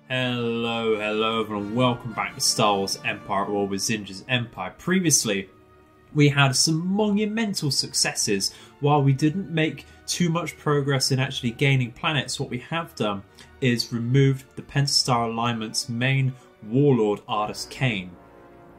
Hello everyone, and welcome back to Star Wars Empire War with Zsinj's Empire. Previously, we had some monumental successes. While we didn't make too much progress in actually gaining planets, what we have done is removed the Pentastar Alignment's main warlord, Artus Kane,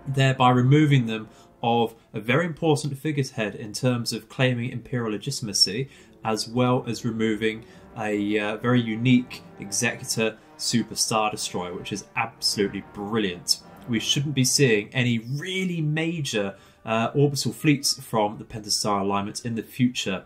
thereby removing them of a very important figurehead in terms of claiming imperial legitimacy, as well as removing a very unique executor Super Star Destroyer, which is absolutely brilliant. We shouldn't be seeing any really major orbital fleets from the Pentastar Alignment in the future,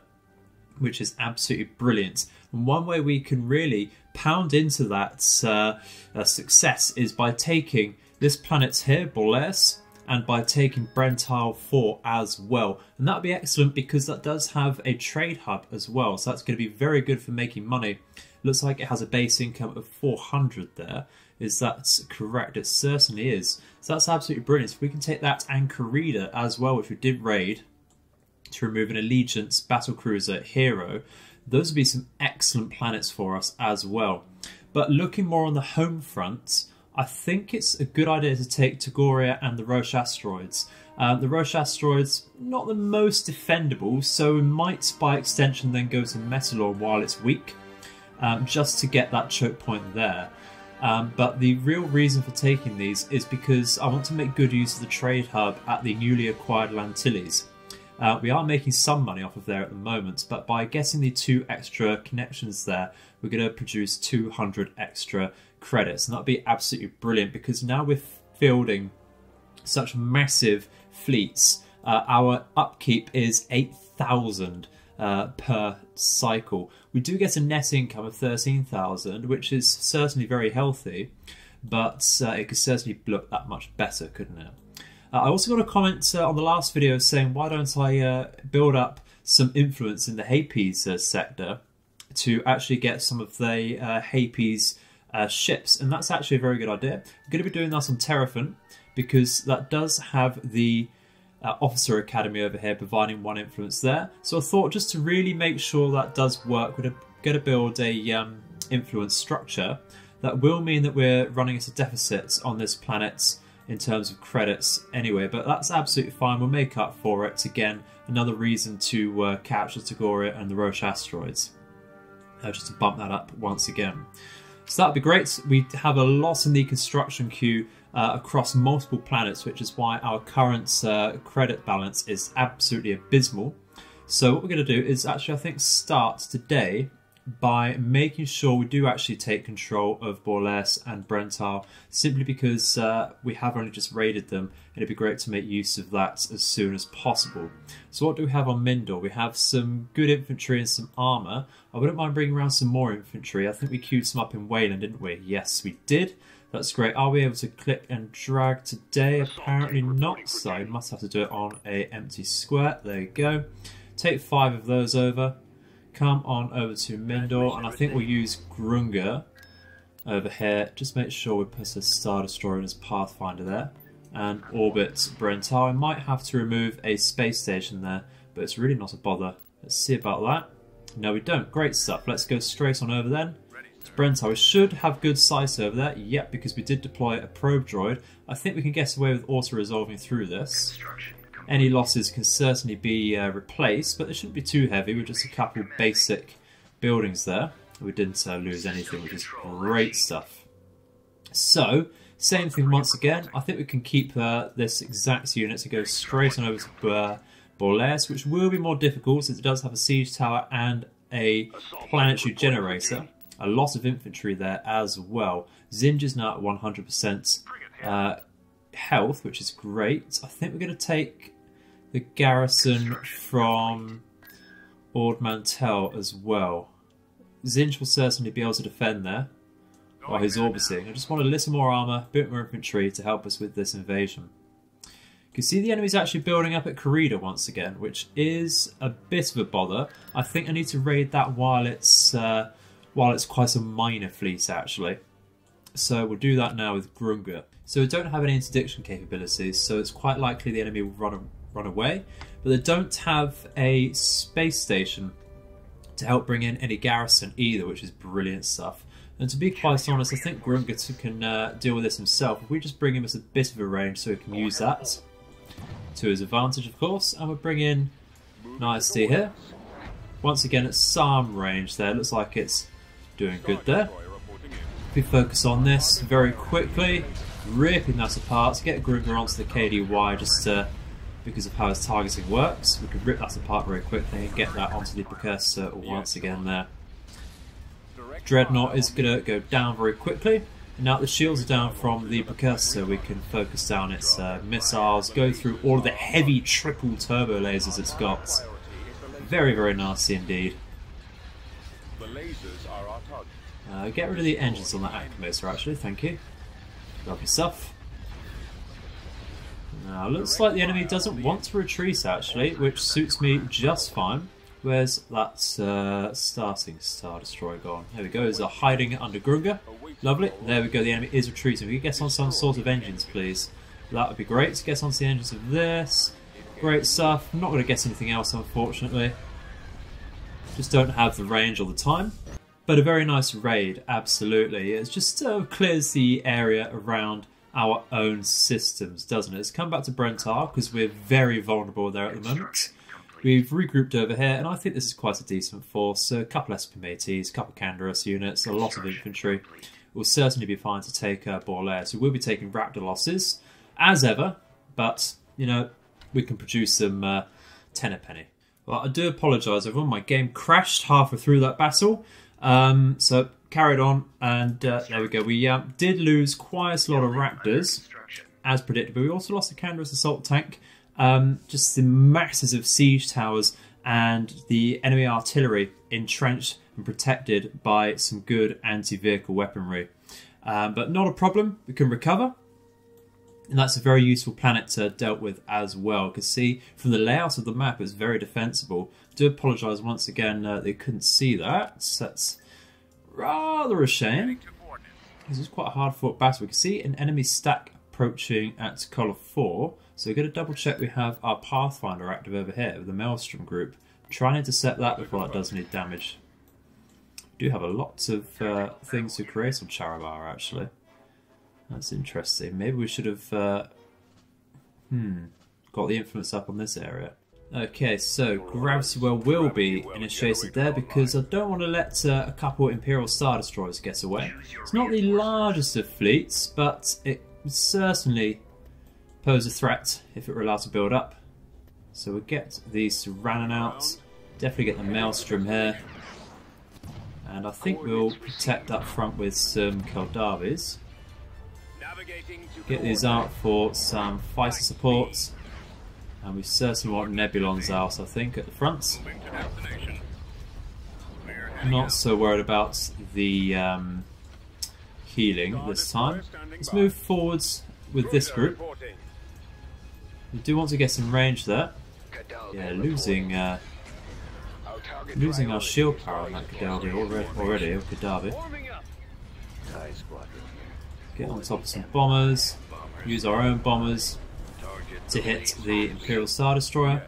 which is absolutely brilliant. And one way we can really pound into that success is by taking this planet here, Bolas, and by taking Brentile 4 as well. And that would be excellent because that does have a trade hub as well, so that's going to be very good for making money. Looks like it has a base income of 400 there. Is that correct? It certainly is. So that's absolutely brilliant. If we can take that and Corrida as well, which we did raid, to remove an Allegiance battlecruiser hero, those would be some excellent planets for us as well. But looking more on the home front, I think it's a good idea to take Togoria and the Roche asteroids. The Roche asteroids, not the most defendable, so we might by extension then go to Metalor while it's weak, just to get that choke point there. But the real reason for taking these is because I want to make good use of the trade hub at the newly acquired Lantilles. We are making some money off of there at the moment, but by getting the 2 extra connections there, we're going to produce 200 extra credits, and that'll be absolutely brilliant because now we're fielding such massive fleets. Our upkeep is 8,000 per cycle. We do get a net income of 13,000, which is certainly very healthy, but it could certainly look that much better, couldn't it? I also got a comment on the last video saying, why don't I build up some influence in the Hapes sector to actually get some of the Hapes ships, and that's actually a very good idea. I'm going to be doing that on Terrafin because that does have the Officer Academy over here providing 1 influence there. So I thought just to really make sure that does work, we're going to build a influence structure that will mean that we're running at a deficit on this planet in terms of credits anyway, but that's absolutely fine. We'll make up for it. Again, another reason to capture Togoria and the Roche asteroids, just to bump that up once again. So that'd be great. We have a lot in the construction queue across multiple planets, which is why our current credit balance is absolutely abysmal. So what we're going to do is actually, I think, start today by making sure we do actually take control of Bolas and Brentile, simply because we have only just raided them, and it'd be great to make use of that as soon as possible. So what do we have on Mindor? We have some good infantry and some armour. I wouldn't mind bringing around some more infantry. I think we queued some up in Wayland, didn't we? Yes, we did. That's great. Are we able to click and drag today? Apparently not, so I must have to do it on a empty square. There you go. Take 5 of those over. Come on over to Mindor, and I think we'll use Grunga over here. Just make sure we put a Star Destroyer as Pathfinder there, and orbit Brentile. I might have to remove a space station there, but it's really not a bother. Let's see about that. No, we don't. Great stuff. Let's go straight on over then to Brentile. We should have good sight over there. Yep, because we did deploy a probe droid. I think we can get away with auto-resolving through this. Any losses can certainly be replaced, but they shouldn't be too heavy with just a couple basic buildings there. We didn't lose anything, which is great stuff. So, same thing once again. I think we can keep this exact unit to go straight on over to Bolas, which will be more difficult since it does have a siege tower and a planetary generator. A lot of infantry there as well. Zsinj is now at 100% health, which is great. I think we're going to take the garrison from Ord Mantell as well. Zsinj will certainly be able to defend there while he's orbiting. I just want a little more armour, a bit more infantry to help us with this invasion. You can see the enemy's actually building up at Corrida once again, which is a bit of a bother. I think I need to raid that while it's quite a minor fleet actually. So we'll do that now with Grunga. So we don't have any interdiction capabilities, so it's quite likely the enemy will run away, but they don't have a space station to help bring in any garrison either, which is brilliant stuff. And to be quite honest, I think Grunga can deal with this himself. If we just bring him as a bit of a range so he can use that to his advantage, of course. And we'll bring in Nice T here. Once again, at some range there. Looks like it's doing good there. If we focus on this very quickly, ripping that apart to get Grunga onto the KDY just because of how his targeting works. We can rip that apart very quickly and get that onto the Precursor once again there. Dreadnought is going to go down very quickly. And now the shields are down from the Precursor, we can focus down its missiles, go through all of the heavy triple turbo lasers it's got. Very, very nasty indeed. Get rid of the engines on that Accumotor actually, thank you. Lovely stuff. Now, looks like the enemy doesn't want to retreat actually, which suits me just fine. Where's that starting Star Destroyer gone? There we go, is hiding under Grunga. Lovely, there we go, the enemy is retreating. We can get on some sort of engines please. That would be great. Get onto the engines of this. Great stuff. I'm not going to get anything else unfortunately. Just don't have the range all the time. But a very nice raid, absolutely. It just clears the area around our own systems, doesn't it? Let's come back to Brentar because we're very vulnerable there at the moment. We've regrouped over here, and I think this is quite a decent force. So a couple SPMATs, a couple Canderous units, a lot of infantry. Will certainly be fine to take Borlaire. So we'll be taking Raptor losses, as ever, but, you know, we can produce some tenner-penny. Well, I do apologise, everyone. My game crashed halfway through that battle. So carried on, and there we go. We did lose quite a lot of Raptors, as predicted, but we also lost the Canderous assault tank. Just the masses of siege towers and the enemy artillery entrenched and protected by some good anti-vehicle weaponry. But not a problem, we can recover. And that's a very useful planet dealt with as well. You can see from the layout of the map it's very defensible. I do apologise once again they couldn't see that. So that's rather a shame. This is quite a hard fought battle. We can see an enemy stack approaching at Colour 4. So we're going to double check we have our Pathfinder active over here with the Maelstrom group. Try and intercept that before that does any damage. We do have a lot of things to create on Charabar actually. That's interesting. Maybe we should have got the influence up on this area. Okay, so Gravity Well will be initiated there because I don't want to let a couple Imperial Star Destroyers get away. It's not the largest of fleets, but it would certainly pose a threat if it were allowed to build up. So we'll get the Serranon out, definitely get the Maelstrom here, and I think we'll protect up front with some Keldavis. Get these out for some fighter support, and we certainly want Nebulons out, I think, at the front. Not so worried about the healing this time. Let's move forwards with this group. We do want to get some range there. Yeah, losing our shield power on that Kadavi already, or Kadavi. Get on top of some bombers, use our own bombers to hit the Imperial Star Destroyer.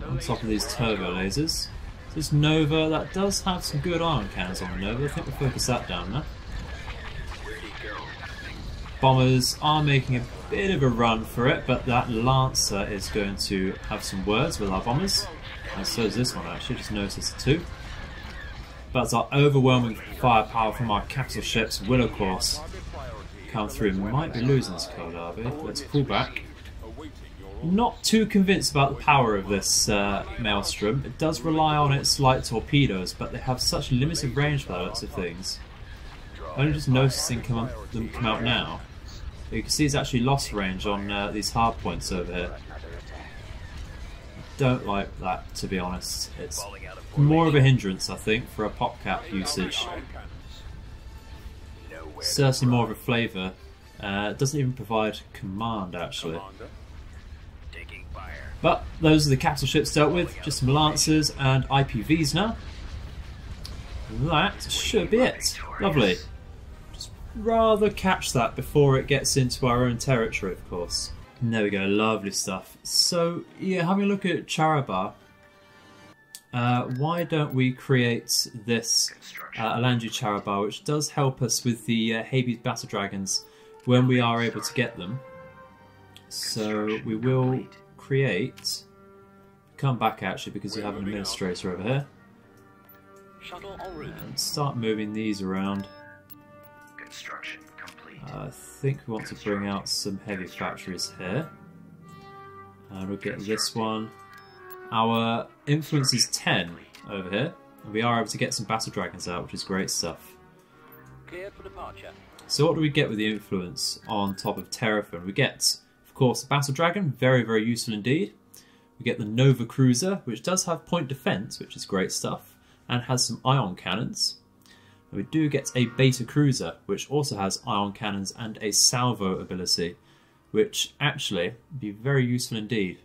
On top of these turbo lasers. This Nova, that does have some good ion cannons on the Nova. I think we'll focus that down there. Bombers are making a bit of a run for it, but that Lancer is going to have some words with our bombers. And so is this one actually, just noticed too. But our overwhelming firepower from our capital ships will of course come through. We might be losing this Keldavi. Let's pull back. Not too convinced about the power of this Maelstrom. It does rely on its light torpedoes, but they have such limited range by the looks of things. Only just noticing them come out now. But you can see it's actually lost range on these hard points over here. Don't like that, to be honest. It's more of a hindrance, I think, for a PopCap usage. Certainly more of a flavour. It doesn't even provide command, actually. But those are the capital ships dealt with. Just some Lancers and IPVs now. And that should be it. Lovely. Just rather catch that before it gets into our own territory, of course. And there we go, lovely stuff. So, yeah, having a look at Charabar, why don't we create this Alanju Charabar, which does help us with the Hades Battle Dragons when we are able to get them. So we will create... Come back actually because we have an administrator over here. And start moving these around. Construction complete. I think we want to bring out some heavy factories here. And we'll get this one. Our influence is 10 over here. And we are able to get some battle dragons out, which is great stuff. Cleared for departure. So what do we get with the influence on top of Terrafin? We get, of course, the battle dragon, very, very useful indeed. We get the Nova Cruiser, which does have point defense, which is great stuff, and has some ion cannons. And we do get a Beta Cruiser, which also has ion cannons and a salvo ability, which actually would be very useful indeed.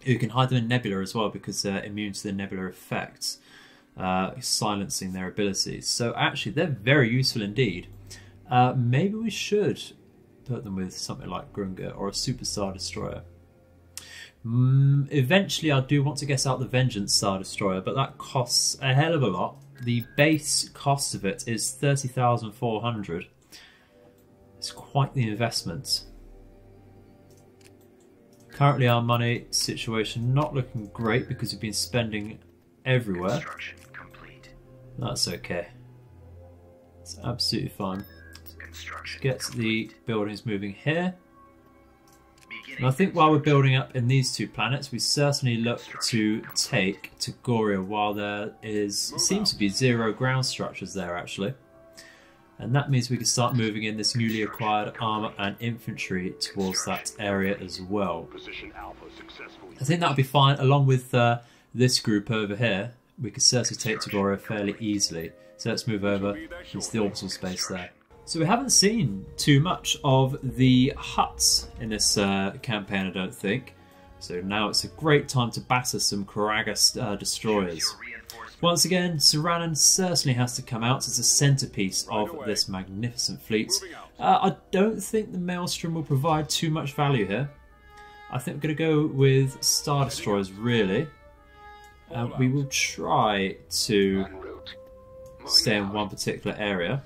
You can hide them in Nebula as well because they're immune to the Nebula effects, silencing their abilities. So actually, they're very useful indeed. Maybe we should put them with something like Grunga or a Superstar Destroyer. Eventually I do want to get out the Vengeance Star Destroyer, but that costs a hell of a lot. The base cost of it is 30,400. It's quite the investment. Currently our money situation not looking great because we've been spending everywhere. Construction complete. That's okay. It's absolutely fine. Construction Get the complete. buildings moving here. Beginning And I think while we're building up in these two planets, we certainly look to take Tagoria while there seems to be 0 ground structures there actually. And that means we can start moving in this newly acquired armour and infantry towards that area as well. I think that'll be fine along with this group over here. We could certainly take Tagoria fairly easily. So let's move over into the orbital space there. So we haven't seen too much of the huts in this campaign, I don't think. So now it's a great time to batter some Karagas destroyers. Once again, Saranan certainly has to come out as a centrepiece of this magnificent fleet. I don't think the Maelstrom will provide too much value here. I think we're going to go with Star Destroyers, really. We will try to stay in one particular area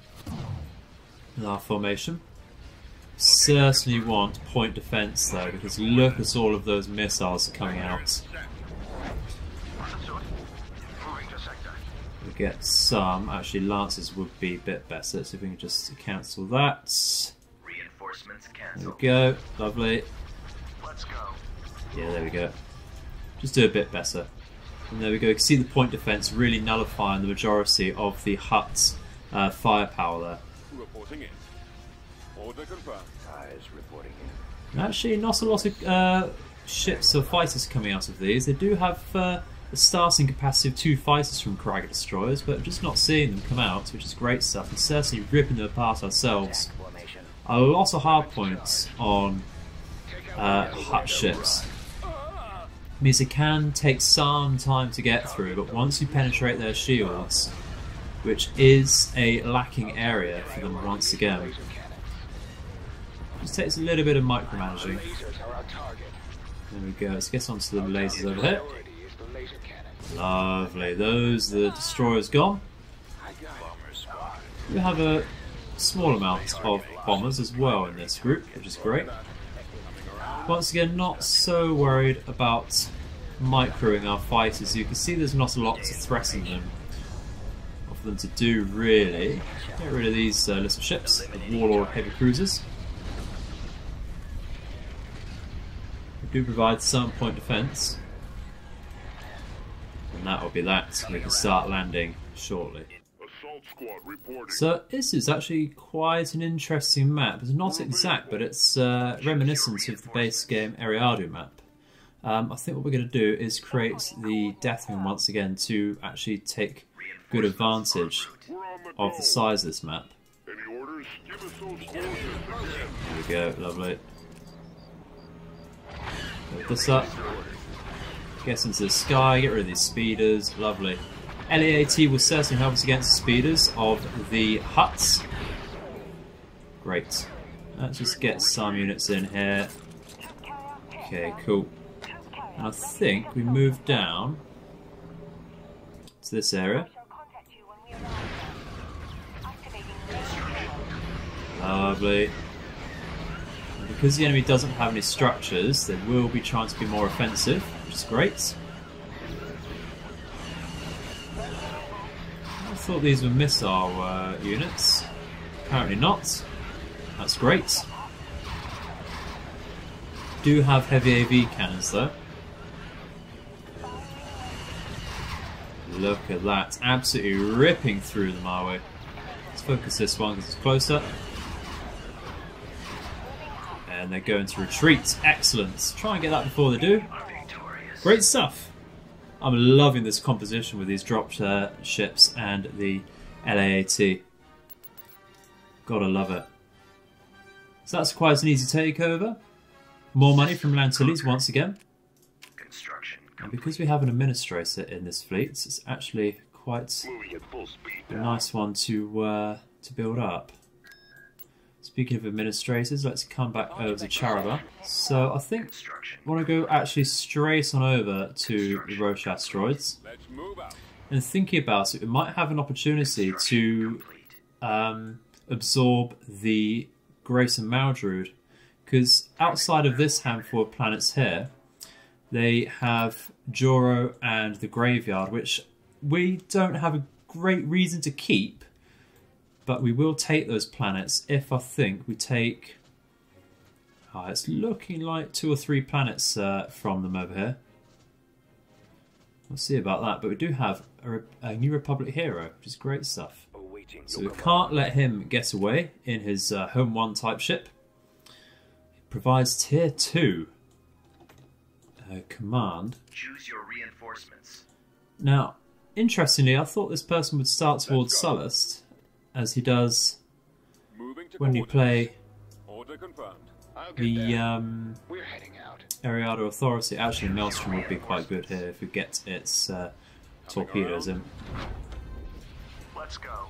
with our formation. Certainly want point defense though, because look at all of those missiles coming out. We get some, actually Lancers would be a bit better, so if we can just cancel that. Reinforcements There cancelled. we go, lovely. Let's go. Yeah, there we go. Just do a bit better. And there we go, you can see the point defense really nullifying the majority of the hut's firepower there. Reporting in. Order confirmed. Eyes reporting in. Actually, not a lot of ships or fighters coming out of these. They do have a starting capacity of 2 fighters from Karaga destroyers, but just not seeing them come out, which is great stuff. And certainly ripping them apart ourselves. A lot of hard points on hut ships. Means it can take some time to get through, but once you penetrate their shields, which is a lacking area for them once again, just takes a little bit of micromanaging. There we go, let's get onto the lasers over here. Lovely, those, the destroyer's gone. We have a small amount of bombers as well in this group, which is great. Once again, not so worried about microing our fighters. You can see there's not a lot to threaten them, or for them to do really. Get rid of these little ships, the Warlord heavy cruisers. We do provide some point defense, and that will be that. We can start landing shortly. So this is actually quite an interesting map. It's not exact, but it's reminiscent of the base game Eriadu map. I think what we're going to do is create the Deathwing once again to actually take good advantage of the size of this map. There we go, lovely. Put this up. Get into the sky, get rid of these speeders, lovely. LEAT will certainly help us against the speeders of the huts. Great. Let's just get some units in here. Okay, cool. And I think we move down this area. Lovely. And because the enemy doesn't have any structures, they will be trying to be more offensive, which is great. I thought these were missile units. Apparently not. That's great. Do have heavy AV cannons though. Look at that. Absolutely ripping through them, are we? Let's focus this one because it's closer. And they're going to retreat. Excellent. Try and get that before they do. Great stuff. I'm loving this composition with these drop ships and the LAAT. Gotta love it. So that's quite an easy takeover. More money from Lantilles once again. And because we have an administrator in this fleet, it's actually quite a nice one to build up. Speaking of administrators, let's come back over to Charaba. So I think I want to go actually straight on over to the Roche asteroids. And thinking about it, we might have an opportunity to absorb the Grayson Maldrude. Because outside of this handful of planets here, they have Joro and the Graveyard, which we don't have a great reason to keep. But we will take those planets if I think we take... it's looking like 2 or 3 planets from them over here. We'll see about that. But we do have a New Republic hero, which is great stuff. So we can't let him get away in his Home 1 type ship. He provides Tier 2 command. Choose your reinforcements. Now, interestingly, I thought this person would start towards Sullust, as he does when you play the Ariado Authority. Actually, Maelstrom would be quite good here if we get its torpedoes in. Let's go.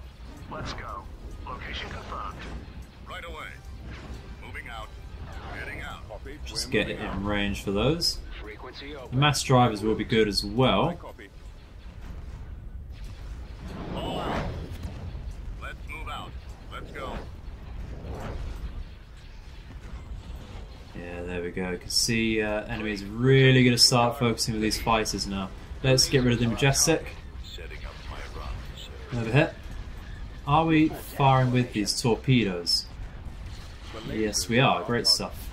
Let's go. Location confirmed. Right away. Moving out. Heading out. Just get it in range for those. The mass drivers will be good as well. Let's move out. Let's go. Yeah, there we go. You can see enemies really going to start focusing with these fighters now. Let's get rid of the Majestic. Over here. Are we firing with these torpedoes? Yes, we are. Great stuff.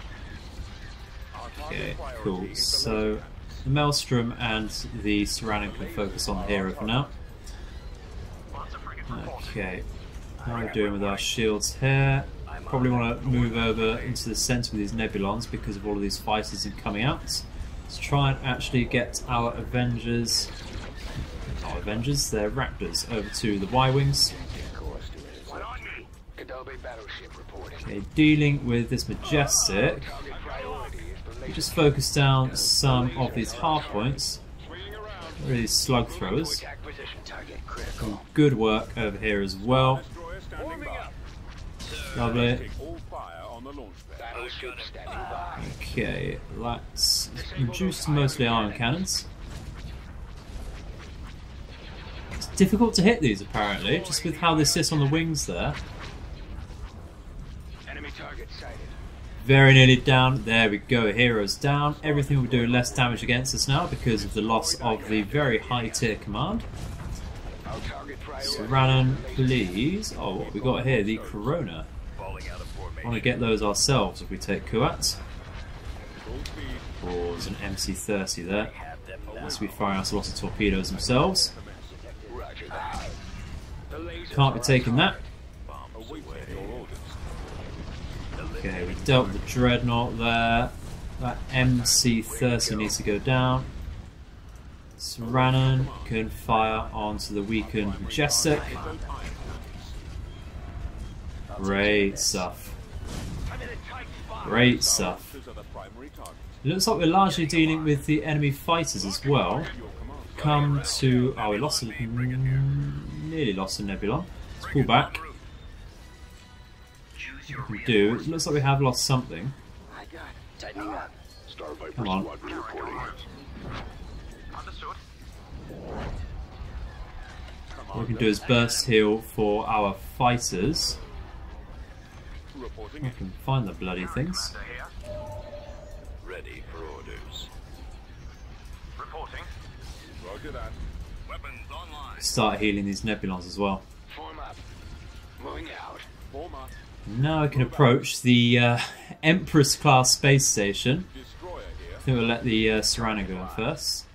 Okay, cool. So the Maelstrom and the Serranin can focus on the hero for now. Okay, how are we doing with our shields here? Probably want to move over into the centre with these Nebulons because of all of these fighters coming out. Let's try and actually get our Avengers, they're Raptors, over to the Y-Wings. Okay, dealing with this Majestic. We just focus down some of these hard points. These slug throwers. Some good work over here as well. Lovely. Okay, let's reduce to mostly iron cannons. It's difficult to hit these apparently, just with how they sit on the wings there. Very nearly down. There we go. Heroes down. Everything will be doing less damage against us now because of the loss of the very high tier command. Serranin, please. Oh, what have we got here? The Corona. I want to get those ourselves if we take Kuat. Or there's an MC-30 there. Must be firing us lots of torpedoes themselves. Can't be taking that. Okay, we dealt with the Dreadnought there. That MC-30 needs to go down. Serranin can fire onto the weakened Majestic. Great stuff. Great stuff. It looks like we're largely dealing with the enemy fighters as well. Come to... oh, we lost a... nearly lost a Nebulon. Let's pull back. What we can do, it looks like we have lost something. Come on. What we can do is burst heal for our fighters. Reporting I in. can find the bloody things. Ready for orders. Reporting. Roger that. Weapons online. Start healing these nebulons as well. Form up. Moving out. Form up. Now I can approach the Empress class space station. Destroyer here. I think we'll let the Serrano go in first.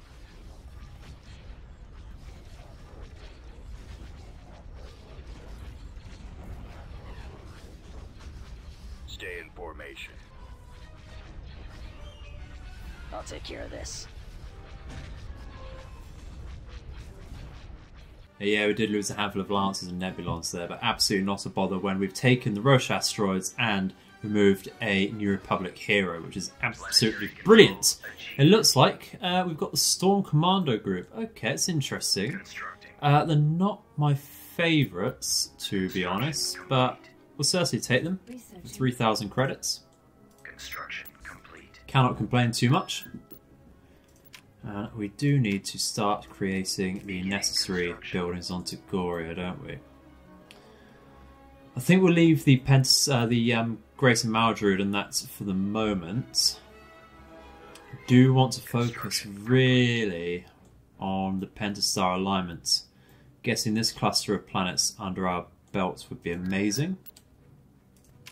Stay in formation. I'll take care of this. Yeah, we did lose a handful of Lancers and Nebulons there, but absolutely not a bother when we've taken the Roche asteroids and removed a New Republic hero, which is absolutely brilliant. It looks like we've got the Storm Commando group. Okay, it's interesting. Constructing. They're not my favourites, to be honest, but we'll certainly take them. 3,000 credits. Construction complete. Cannot complain too much. We do need to start creating the necessary buildings on Tagoria, don't we? I think we'll leave the Greater Maldruid and that's for the moment. I do want to focus really on the Pentastar Alignment. Getting this cluster of planets under our belts would be amazing.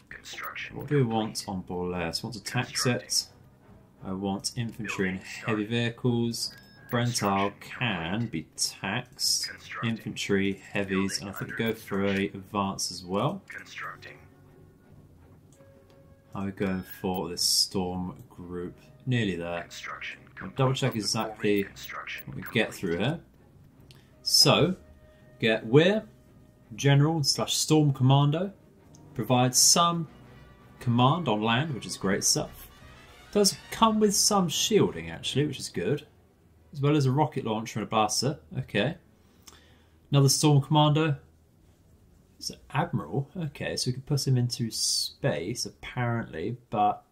Construction. What do we want on Borles? I want to tax it. I want infantry and heavy vehicles. Brental can be taxed. Infantry, heavies, and I think we go for a advance as well. Constructing. How are we going for this storm group? Nearly there. Construction. I'll double check exactly Construction. what we get through here. So, get Weir, General / Storm Commando. Provides some command on land, which is great stuff. Does come with some shielding actually, which is good. As well as a rocket launcher and a blaster. Okay. Another Storm Commando. It's an Admiral. Okay, so we can put him into space apparently, but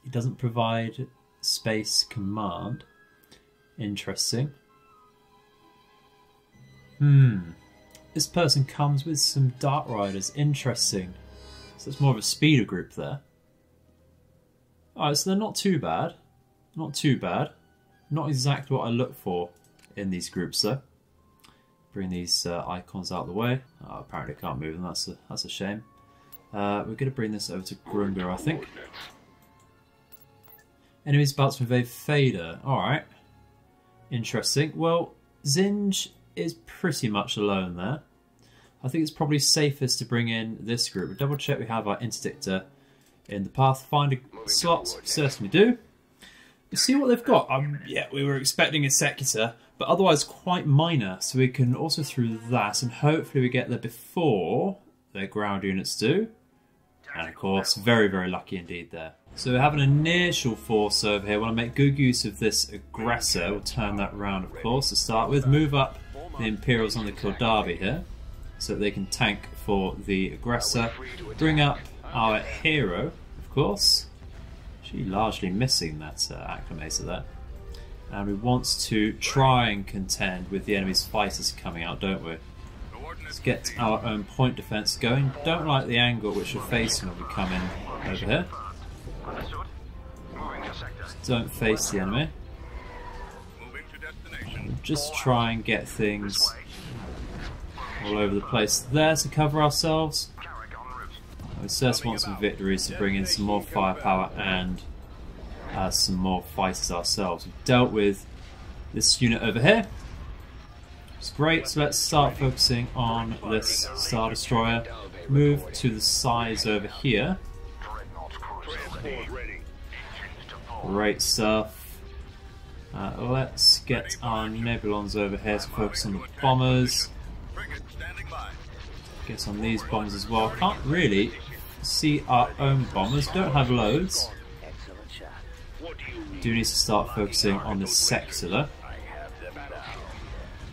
he doesn't provide space command. Interesting. This person comes with some Dark Riders. Interesting. So it's more of a speeder group there. Alright, so they're not too bad. Not too bad. Not exactly what I look for in these groups though. Bring these icons out of the way. Oh, apparently I can't move them, that's a shame. We're going to bring this over to Grunga, I think. Enemies about to invade Fader. Alright. Interesting. Well, Zsinj is pretty much alone there. I think it's probably safest to bring in this group. We'll double check we have our Interdictor in the Pathfinder slots. We certainly do. You see what they've got? Yeah, we were expecting a Secutor, but otherwise quite minor. So we can also through that, and hopefully we get there before their ground units do. And of course, very, very lucky indeed there. So we have an initial force over here. We want to make good use of this aggressor. We'll turn that round, of course, to start with. Move up the Imperials on the Kildarby here, so that they can tank for the aggressor. Bring up our hero, of course. She largely missing that acclimator there. And we want to try and contend with the enemy's fighters coming out, don't we? Let's get our own point defense going. Don't like the angle at which we're facing when we come in over here. Understood. Moving to sector. Don't face the enemy. Moving to destination. We'll just try and get things all over the place there to cover ourselves. Carrick en route. We certainly want some victories to bring in some more firepower and some more fighters ourselves. We've dealt with this unit over here. It's great, so let's start focusing on this Star Destroyer. Move to the sides over here. Transport ready. Great stuff. Let's get our Nebulons over here to focus on the bombers. Frigate standing by. Get on these bombers as well. Can't really see our own bombers. Don't have loads. Excellent shot. What do you need? Do need to start focusing on this sector though. I have them now.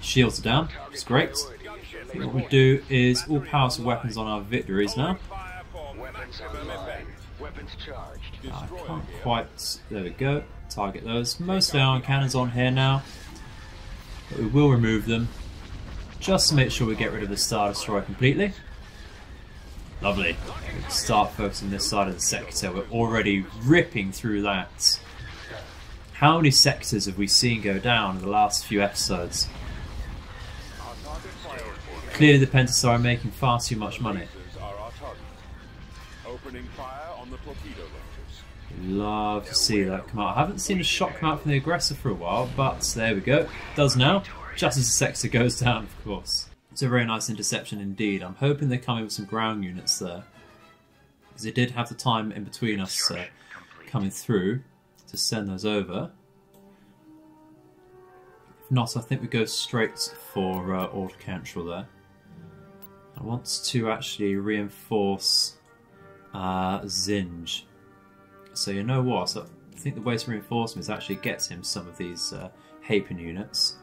Shields are down. It's great. I think what we do is all power to weapons on our victories now. Fire for Weapons maximum online. effect. Weapons charged. I can't quite. There we go. Target those. Mostly iron cannons on here now, but we will remove them. just to make sure we get rid of the Star Destroyer completely. Lovely. We can start focusing this side of the sector. We're already ripping through that. How many sectors have we seen go down in the last few episodes? Clearly the Pentastar are making far too much money. Opening fire on the torpedo launchers. Love to see that come out. I haven't seen a shot come out from the aggressor for a while, but there we go. It does now, just as the sector goes down, of course. It's a very nice interception indeed. I'm hoping they come in with some ground units there, because they did have the time in between us coming through to send those over. If not, I think we go straight for Order Control there. I want to actually reinforce Zsinj. So you know what? I think the way to reinforce him is actually get him some of these Hapen units.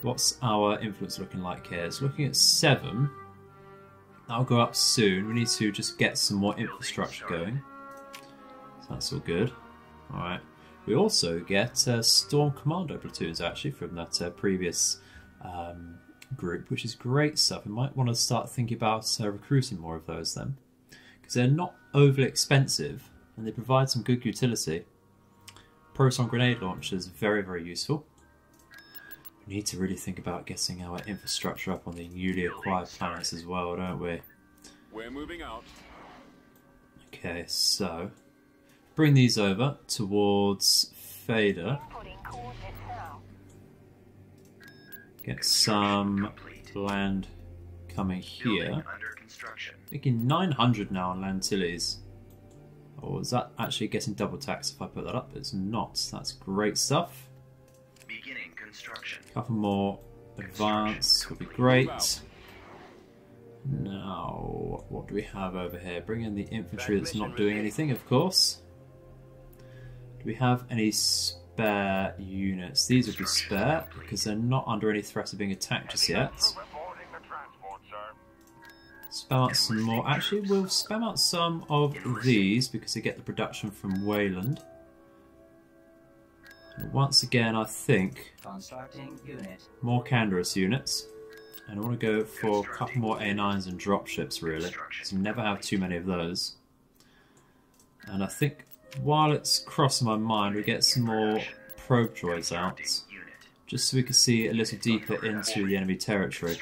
What's our influence looking like here? It's looking at 7. That'll go up soon. We need to just get some more infrastructure going. So that's all good. Alright. We also get Storm Commando platoons actually from that previous group, which is great stuff. We might want to start thinking about recruiting more of those then, because they're not overly expensive and they provide some good utility. Proton grenade launchers, very, very useful. We need to really think about getting our infrastructure up on the newly acquired planets as well, don't we? We're moving out. Okay, so bring these over towards Fader. Get some land coming here. Making 900 now on Lantilles. Or is that actually getting double tax if I put that up? It's not. That's great stuff. Beginning construction. A couple more advance would be great. Now, what do we have over here? Bring in the infantry that's not doing anything, of course. Do we have any spare units? These would be spare because they're not under any threat of being attacked just yet. Spam out some more. Actually, we'll spam out some of these because they get the production from Wayland. And once again, I think more Canderous units. And I want to go for a couple more A9s and dropships, really, because you never have too many of those. And I think while it's crossing my mind, we get some more probe droids out, just so we can see a little deeper into the enemy territory.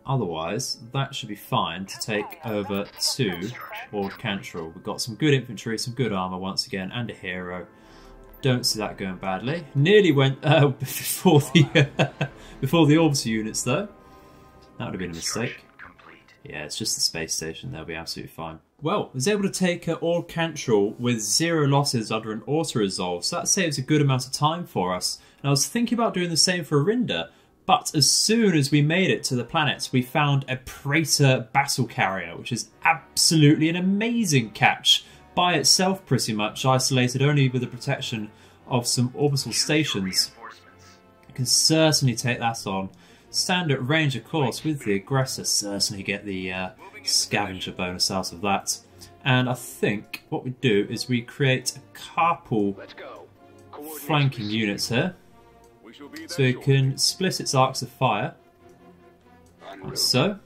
Otherwise, that should be fine to take over to Order Control. We've got some good infantry, some good armour once again, and a hero. Don't see that going badly. Nearly went before the orbital units, though. That would have been a mistake. Yeah, it's just the space station. They'll be absolutely fine. Well, I was able to take Order Control with 0 losses under an auto-resolve, so that saves a good amount of time for us. And I was thinking about doing the same for Rinda, but as soon as we made it to the planet, we found a Praetor battle carrier, which is absolutely an amazing catch. By itself, pretty much, isolated only with the protection of some orbital stations. You can certainly take that on. Stand at range, of course, with the aggressor. Certainly get the scavenger bonus out of that. And I think what we do is we create a couple flanking units here. So we can split its arcs of fire. Like so.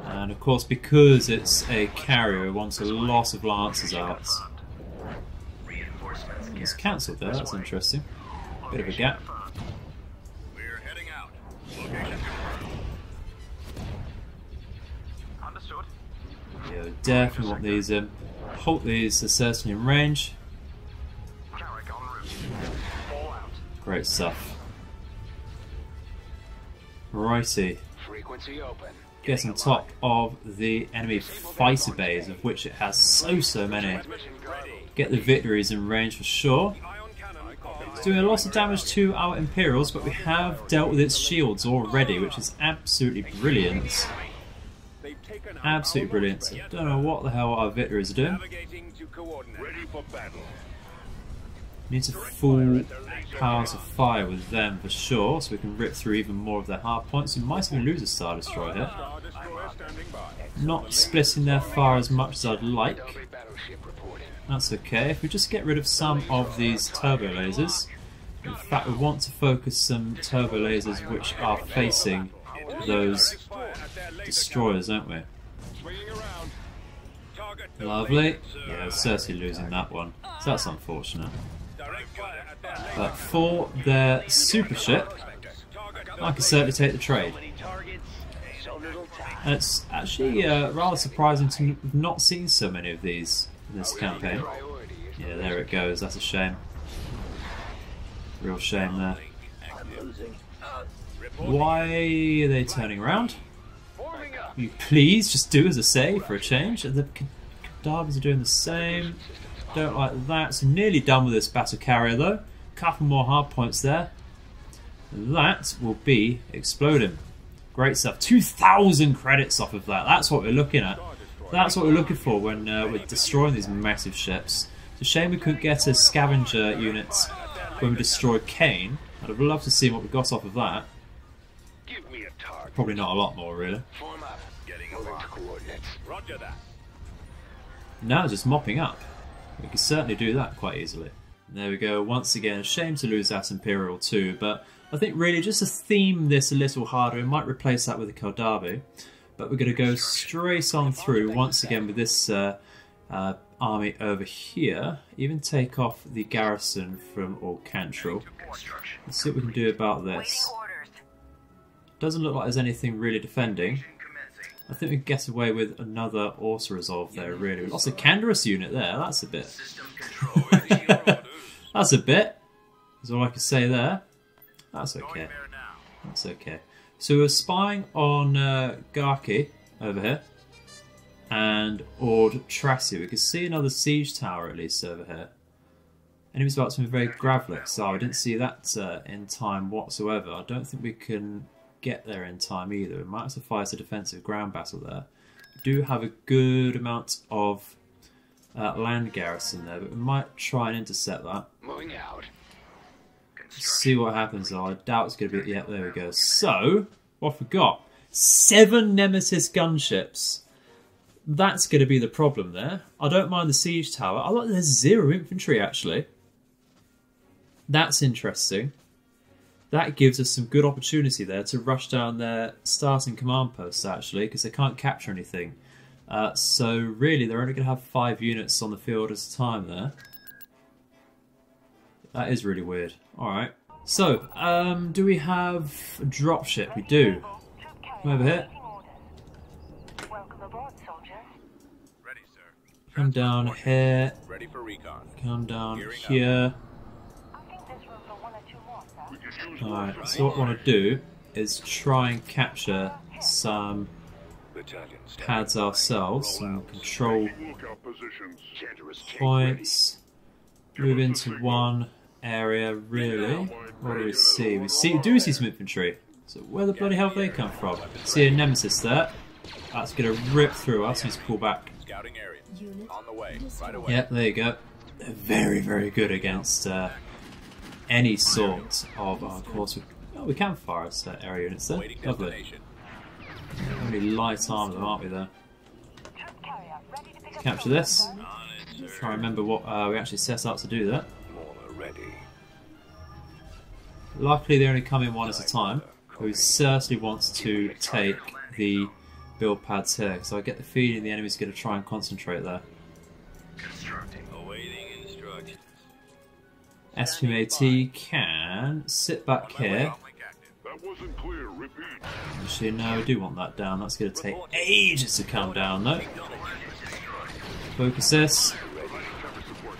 And of course, because it's a carrier, we want a lot of lancers out. It's cancelled there, that's interesting. Bit of a gap. We're heading out. Location understood. Yeah, we definitely want these in. Halt these are certainly in range. Great stuff. Righty. Frequency open. Get on top of the enemy fighter bays, of which it has so many. Get the victories in range for sure. It's doing a lot of damage to our Imperials, but we have dealt with its shields already, which is absolutely brilliant. Absolutely brilliant. I don't know what the hell our victories are doing. Need to full powers of fire with them for sure, so we can rip through even more of their hard points. We might even lose a Star Destroyer here. Not splitting their fire as much as I'd like. That's okay. If we just get rid of some of these turbo lasers, in fact we want to focus some turbo lasers which are facing those destroyers, don't we? Lovely. Yeah, Cersei losing that one, so that's unfortunate. But for their super ship, I can certainly take the trade. And it's actually rather surprising to have not seen so many of these in this campaign. Yeah, there it goes. That's a shame. Real shame there. Why are they turning around? You please just do as I say for a change. The Cadavers are doing the same. Don't like that. So nearly done with this battle carrier though. Couple more hard points there. That will be exploding. Great stuff. 2,000 credits off of that. That's what we're looking at. That's what we're looking for when we're destroying these massive ships. It's a shame we couldn't get a scavenger units when we destroyed Kane. I'd have loved to see what we got off of that. Probably not a lot more, really. Now it's just mopping up. We can certainly do that quite easily. There we go. Once again, a shame to lose that Imperial too, but I think really just to theme this a little harder, we might replace that with a Kaldabi. But we're going to go straight on through once again with this army over here. Even take off the garrison from Orcantril. Let's see what we can do about this. Doesn't look like there's anything really defending. I think we can get away with another Auto Resolve there, really. We lost a Canderous unit there. That's a bit. That's a bit. That's all I can say there. That's okay. That's okay. So we're spying on Garki over here. And Ord Tracy. We can see another siege tower at least over here. Enemies about to be very Gravlik, so I didn't see that in time whatsoever. I don't think we can get there in time either. We might have to fight a defensive ground battle there. We do have a good amount of land garrison there, but we might try and intercept that. Moving out. See what happens though. I doubt it's going to be... Yeah, there we go. So, what have we got? 7 Nemesis gunships. That's going to be the problem there. I don't mind the siege tower. I like there's 0 infantry actually. That's interesting. That gives us some good opportunity there to rush down their starting command posts actually, because they can't capture anything. So really they're only going to have 5 units on the field at a time there. That is really weird. Alright. So, do we have a dropship? We do. Come over here. Ready, sir. Come down here. Ready for recon. Come down here. Alright, so what I want to do is try and capture some pads ourselves, some control points. Move into one area, really. What do we see? We do see some infantry. So where the bloody hell have they come from? See a Nemesis there. That's going to rip through us. Let's pull back. Scouting area. On the way. Right away. Yep, there you go. They're very, very good against any sort of... of course, we can fire us area units there. Lovely. Only light armor them, aren't we, there? Let's capture this. Try and remember what we actually set out to do there. Luckily, they only come in one at a time. But we certainly want to take the build pads here, so I get the feeling the enemy's going to try and concentrate there. Awaiting instructions. SPMAT can sit back here. That wasn't clear. Repeat. Actually, no, we do want that down. That's going to take ages to come down, though. Focus this.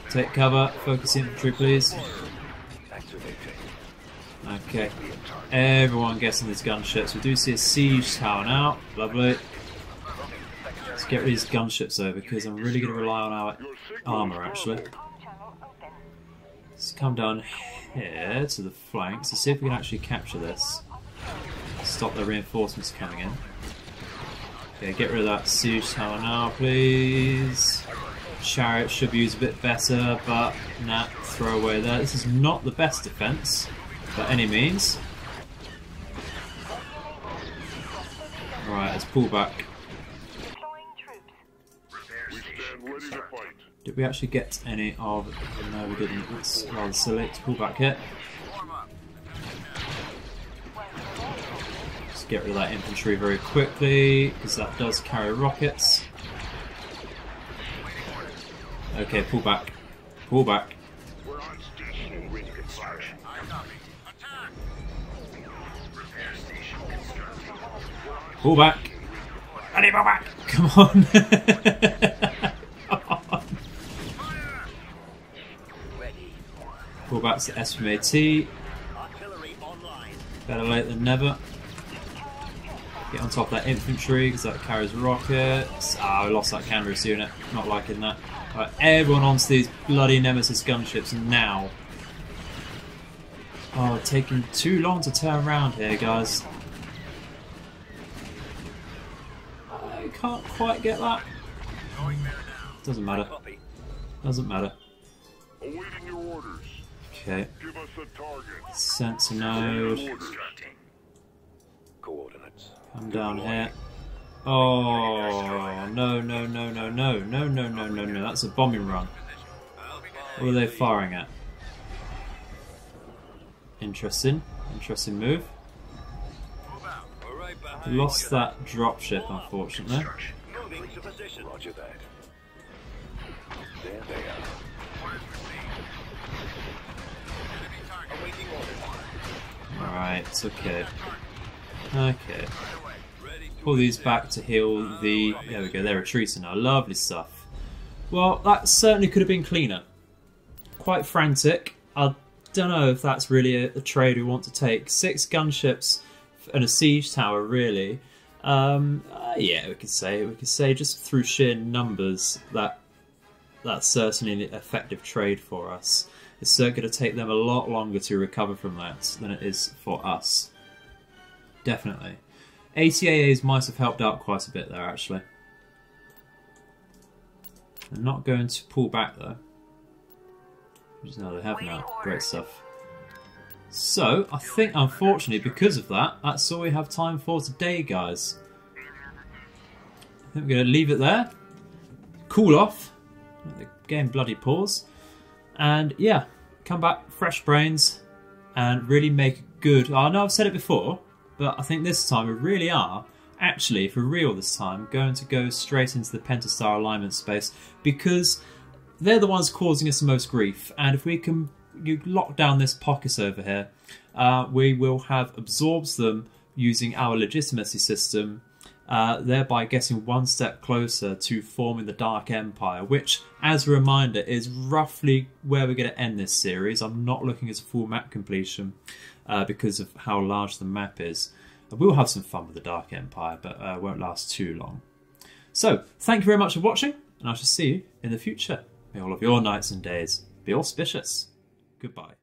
Take cover. Focus infantry, please. Okay. Everyone gets on these gunships. We do see a siege tower now. Lovely. Let's get rid of these gunships though, because I'm really going to rely on our armour actually. Let's come down here to the flanks to see if we can actually capture this. Stop the reinforcements coming in. Okay, get rid of that siege tower now, please. Chariot should be used a bit better, but nah, throw away there. This is not the best defence by any means. Right, let's pull back. We stand ready to fight. Did we actually get any of... No, we didn't. It's rather silly to pull back here. Just get rid of that infantry very quickly, because that does carry rockets. Okay, pull back. Pull back. We're on station in reconstruction. Pull back. I need pull back. Come on. Pull back to the SMAT. Better late than never. Get on top of that infantry because that carries rockets. Ah, we lost that Canderous unit. Not liking that. Right, everyone onto these bloody Nemesis gunships now. Oh, taking too long to turn around here, guys. I can't quite get that. Doesn't matter. Doesn't matter. Awaiting your orders. Okay. Give us a target. Sensor node. Coordinates. Come down here. Oh, no, no, no, no, no, no, no, no, no, no. That's a bombing run. What are they firing at? Interesting. Interesting move. We lost that dropship, unfortunately. Roger that. There they are. Alright, okay. Okay. Pull these back to heal the... There we go, they're retreating now. Lovely stuff. Well, that certainly could have been cleaner. Quite frantic. I don't know if that's really a trade we want to take. 6 gunships and a siege tower, really. Yeah, we could say just through sheer numbers that's certainly an effective trade for us. It's certainly going to take them a lot longer to recover from that than it is for us. Definitely. ATAAs might have helped out quite a bit there, actually. I'm not going to pull back, though. Which now they have now. Great stuff. So, I think, unfortunately, because of that, that's all we have time for today, guys. I think we're going to leave it there. Cool off. Let the game bloody pause. And, yeah, come back, fresh brains, and really make a good... I know I've said it before, but I think this time we really are, actually, for real this time, going to go straight into the Pentastar Alignment space, because they're the ones causing us the most grief, and if we can lock down this pocket over here, we will have absorbed them using our legitimacy system, thereby getting one step closer to forming the Dark Empire, which, as a reminder, is roughly where we're going to end this series. I'm not looking at a full map completion because of how large the map is. We'll have some fun with the Dark Empire, but it won't last too long. So, thank you very much for watching, and I shall see you in the future. May all of your nights and days be auspicious. Goodbye.